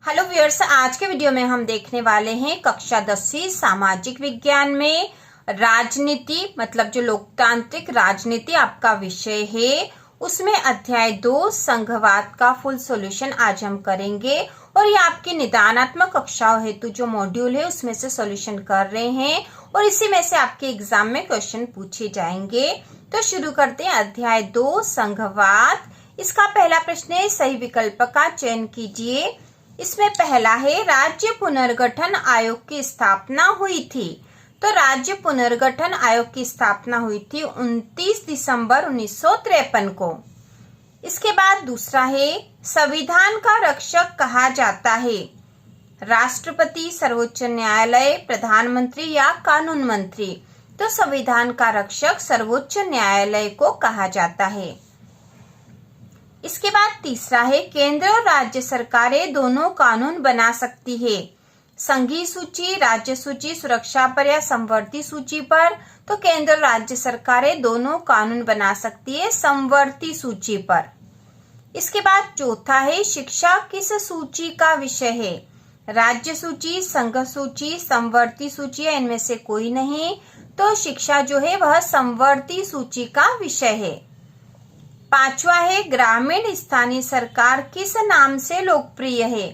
Hello viewers, आज के video में हम देखने वाले हैं कक्षा 10वीं सामाजिक विज्ञान में राजनीति मतलब जो लोकतांत्रिक राजनीति आपका विषय है उसमें अध्याय 2 संघवाद का फुल सॉल्यूशन आज हम करेंगे। और ये आपकी निदानात्मक कक्षाओं हेतु जो मॉड्यूल है उसमें से सॉल्यूशन कर रहे हैं और इसी में से आपके एग्जाम में क्वेश्चन पूछे जाएंगे। तो शुरू करते हैं। अध्याय 2 संघवाद। इसका पहला प्रश्न है, सही विकल्प का चयन कीजिए। इसमें पहला है, राज्य पुनर्गठन आयोग की स्थापना हुई थी। तो राज्य पुनर्गठन आयोग की स्थापना हुई थी 29 दिसंबर 1953 को। इसके बाद दूसरा है, संविधान का रक्षक कहा जाता है राष्ट्रपति, सर्वोच्च न्यायालय, प्रधानमंत्री या कानून मंत्री। तो संविधान का रक्षक सर्वोच्च न्यायालय को कहा जाता है। इसके बाद तीसरा है, केंद्र और राज्य सरकारें दोनों कानून बना सकती है संघीय सूची, राज्य सूची, सुरक्षा पर या समवर्ती सूची पर। तो केंद्र और राज्य सरकारें दोनों कानून बना सकती है समवर्ती सूची पर। इसके बाद चौथा है, शिक्षा किस सूची का विषय है? राज्य सूची, संघ सूची, समवर्ती सूची या इनमें से कोई नहीं। तो शिक्षा जो है वह समवर्ती सूची का विषय है। पांचवा है, ग्रामीण स्थानीय सरकार किस नाम से लोकप्रिय है?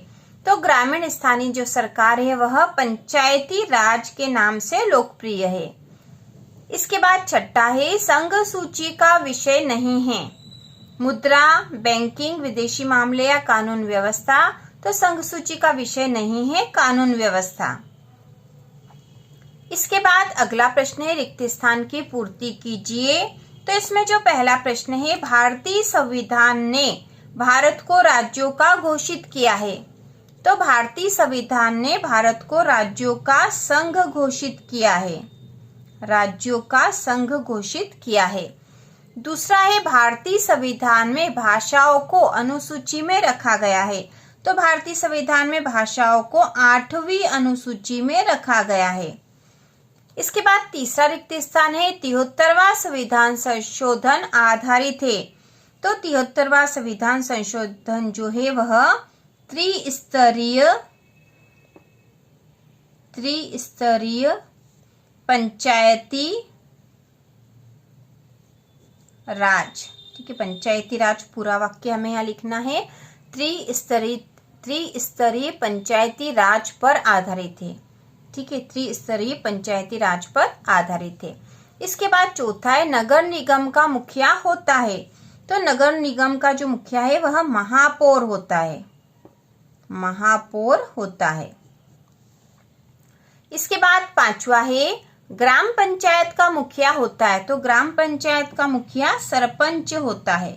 तो ग्रामीण स्थानीय जो सरकार है वह पंचायती राज के नाम से लोकप्रिय है। इसके बाद छठा है, संघ सूची का विषय नहीं है मुद्रा, बैंकिंग, विदेशी मामले या कानून व्यवस्था। तो संघ सूची का विषय नहीं है कानून व्यवस्था। इसके बाद अगला प्रश्न है, रिक्त स्थान की पूर्ति कीजिए। तो इसमें जो पहला प्रश्न है, भारतीय संविधान ने भारत को राज्यों का घोषित किया है। तो भारतीय संविधान ने भारत को राज्यों का संघ घोषित किया है, राज्यों का संघ घोषित किया है। दूसरा है, भारतीय संविधान में भाषाओं को अनुसूची में रखा गया है। तो भारतीय संविधान में भाषाओं को 8वीं अनुसूची में रखा गया है। इसके बाद तीसरा रिक्त स्थान है, 73वां संविधान संशोधन आधारित है। तो 73वां संविधान संशोधन जो है वह त्रिस्तरीय पंचायती राज, ठीक है, पंचायती राज पूरा वाक्य हमें यहाँ लिखना है, त्रिस्तरीय पंचायती राज पर आधारित है, ठीक है, त्रिस्तरीय पंचायती राज पर आधारित है। इसके बाद चौथा है, नगर निगम का मुखिया होता है। तो नगर निगम का जो मुखिया है वह महापौर होता है, महापौर होता है। इसके बाद पांचवा है, ग्राम पंचायत का मुखिया होता है। तो ग्राम पंचायत का मुखिया सरपंच होता है।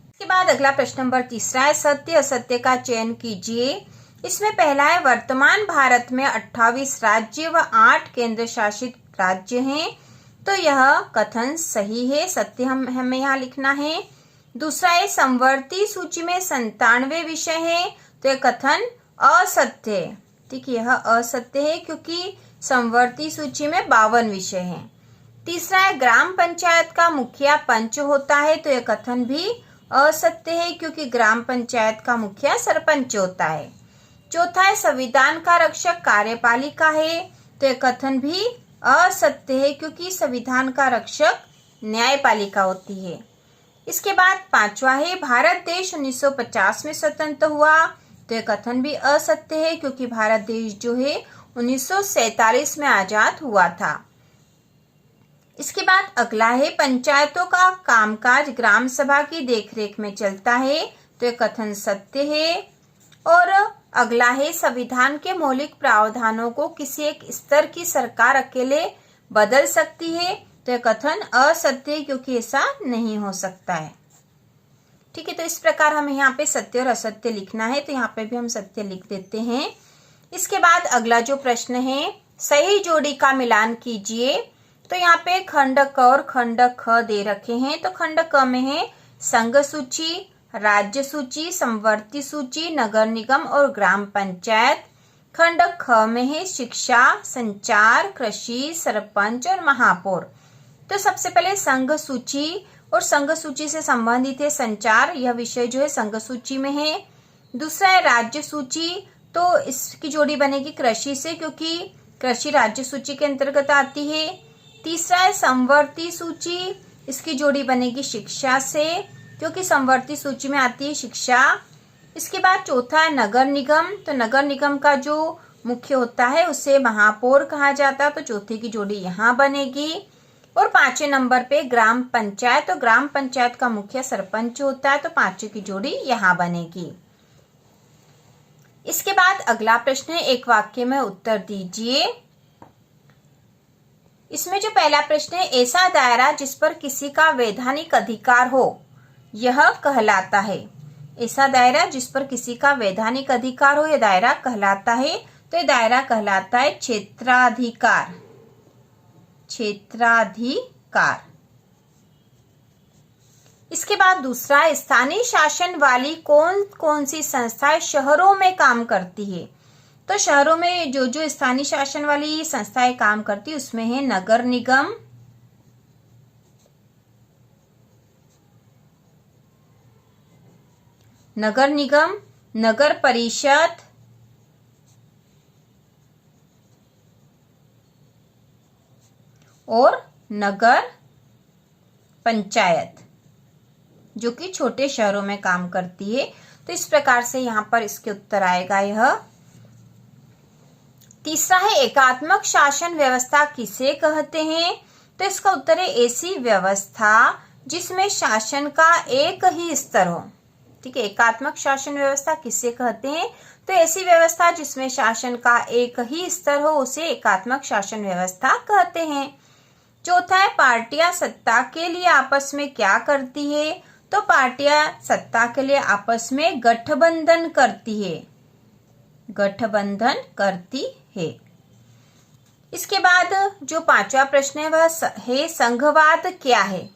इसके बाद अगला प्रश्न नंबर तीसरा है, सत्य असत्य का चयन कीजिए। इसमें पहला है, वर्तमान भारत में 28 राज्य व 8 केंद्र शासित राज्य हैं। तो यह कथन सही है, सत्य हमें यहाँ लिखना है। दूसरा है, समवर्ती सूची में 97 विषय हैं। तो यह कथन असत्य है, ठीक है, यह असत्य है क्योंकि समवर्ती सूची में 52 विषय हैं। तीसरा है, ग्राम पंचायत का मुखिया पंच होता है। तो यह कथन भी असत्य है क्योंकि ग्राम पंचायत का मुखिया सरपंच होता है। चौथा है, संविधान का रक्षक कार्यपालिका है। तो यह कथन भी असत्य है क्योंकि संविधान का रक्षक न्यायपालिका होती है। इसके बाद पांचवा है, भारत देश 1950 में स्वतंत्र हुआ। तो यह कथन भी असत्य है क्योंकि भारत देश जो है 1947 में आजाद हुआ था। इसके बाद अगला है, पंचायतों का कामकाज ग्राम सभा की देखरेख में चलता है। तो यह कथन सत्य है। और अगला है, संविधान के मौलिक प्रावधानों को किसी एक स्तर की सरकार अकेले बदल सकती है। तो यह कथन असत्य क्योंकि ऐसा नहीं हो सकता है, ठीक है। तो इस प्रकार हमें यहाँ पे सत्य और असत्य लिखना है। तो यहाँ पे भी हम सत्य लिख देते हैं। इसके बाद अगला जो प्रश्न है, सही जोड़ी का मिलान कीजिए। तो यहाँ पे खंड क और खंड ख दे रखे हैं। तो खंड क में है संघ सूची, राज्य सूची, समवर्ती सूची, नगर निगम और ग्राम पंचायत। खंड ख में है शिक्षा, संचार, कृषि, सरपंच और महापौर। तो सबसे पहले संघ सूची और संघ सूची से संबंधित है संचार, यह विषय जो है संघ सूची में है। दूसरा है राज्य सूची, तो इसकी जोड़ी बनेगी कृषि से, क्योंकि कृषि राज्य सूची के अंतर्गत आती है। तीसरा है समवर्ती सूची, इसकी जोड़ी बनेगी शिक्षा से, क्योंकि समवर्ती सूची में आती है शिक्षा। इसके बाद चौथा है नगर निगम, तो नगर निगम का जो मुख्य होता है उसे महापौर कहा जाता है, तो चौथे की जोड़ी यहाँ बनेगी। और 5वें नंबर पे ग्राम पंचायत, तो ग्राम पंचायत का मुखिया सरपंच होता है, तो 5वीं की जोड़ी यहाँ बनेगी। इसके बाद अगला प्रश्न है, एक वाक्य में उत्तर दीजिए। इसमें जो पहला प्रश्न है, ऐसा दायरा जिस पर किसी का वैधानिक अधिकार हो यह कहलाता है। ऐसा दायरा जिस पर किसी का वैधानिक अधिकार हो यह दायरा कहलाता है, तो यह दायरा कहलाता है क्षेत्राधिकार। क्षेत्राधिकार। इसके बाद दूसरा, स्थानीय शासन वाली कौन कौन सी संस्थाएं शहरों में काम करती है। तो शहरों में जो जो स्थानीय शासन वाली संस्थाएं काम करती है उसमें है नगर निगम, नगर परिषद, और नगर पंचायत, जो कि छोटे शहरों में काम करती है। तो इस प्रकार से यहाँ पर इसके उत्तर आएगा यह। तीसरा है, एकात्मक शासन व्यवस्था किसे कहते हैं। तो इसका उत्तर है ऐसी व्यवस्था जिसमें शासन का एक ही स्तर हो। ठीक है, एकात्मक शासन व्यवस्था किसे कहते हैं, तो ऐसी व्यवस्था जिसमें शासन का एक ही स्तर हो उसे एकात्मक शासन व्यवस्था कहते हैं। चौथा है, पार्टियां सत्ता के लिए आपस में क्या करती है। तो पार्टियां सत्ता के लिए आपस में गठबंधन करती है, गठबंधन करती है। इसके बाद जो 5वां प्रश्न है वह है संघवाद क्या है।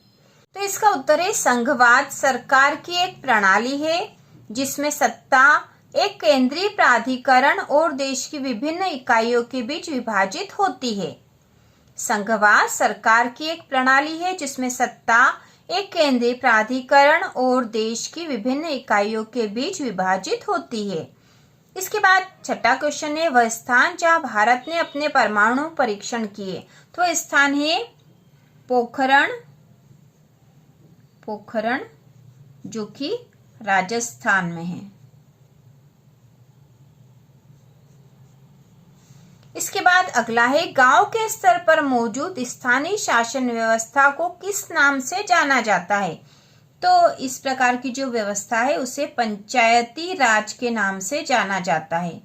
तो इसका उत्तर है संघवाद सरकार की एक प्रणाली है जिसमें सत्ता एक केंद्रीय प्राधिकरण और देश की विभिन्न इकाइयों के बीच विभाजित होती है। संघवाद सरकार की एक प्रणाली है जिसमें सत्ता एक केंद्रीय प्राधिकरण और देश की विभिन्न इकाइयों के बीच विभाजित होती है। इसके बाद छठा क्वेश्चन है, वह स्थान जहां भारत ने अपने परमाणु परीक्षण किए। तो वह स्थान है पोखरण, जो कि राजस्थान में है। इसके बाद अगला है, गांव के स्तर पर मौजूद स्थानीय शासन व्यवस्था को किस नाम से जाना जाता है। तो इस प्रकार की जो व्यवस्था है उसे पंचायती राज के नाम से जाना जाता है।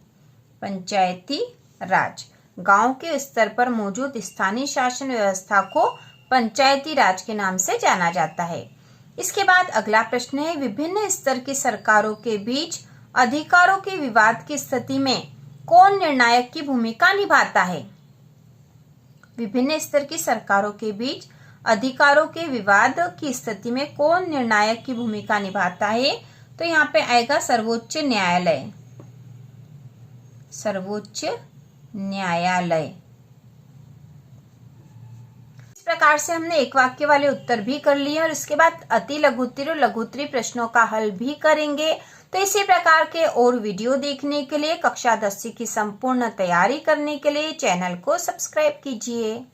पंचायती राज, गांव के स्तर पर मौजूद स्थानीय शासन व्यवस्था को पंचायती राज के नाम से जाना जाता है। इसके बाद अगला प्रश्न है, विभिन्न स्तर की सरकारों के बीच अधिकारों के विवाद की स्थिति में कौन निर्णायक की भूमिका निभाता है। विभिन्न स्तर की सरकारों के बीच अधिकारों के विवाद की स्थिति में कौन निर्णायक की भूमिका निभाता है। तो यहाँ पे आएगा सर्वोच्च न्यायालय, सर्वोच्च न्यायालय। इस प्रकार से हमने एक वाक्य वाले उत्तर भी कर लिए और इसके बाद अति लघुत्तरी और लघुत्तरी प्रश्नों का हल भी करेंगे। तो इसी प्रकार के और वीडियो देखने के लिए, कक्षा 10 की संपूर्ण तैयारी करने के लिए चैनल को सब्सक्राइब कीजिए।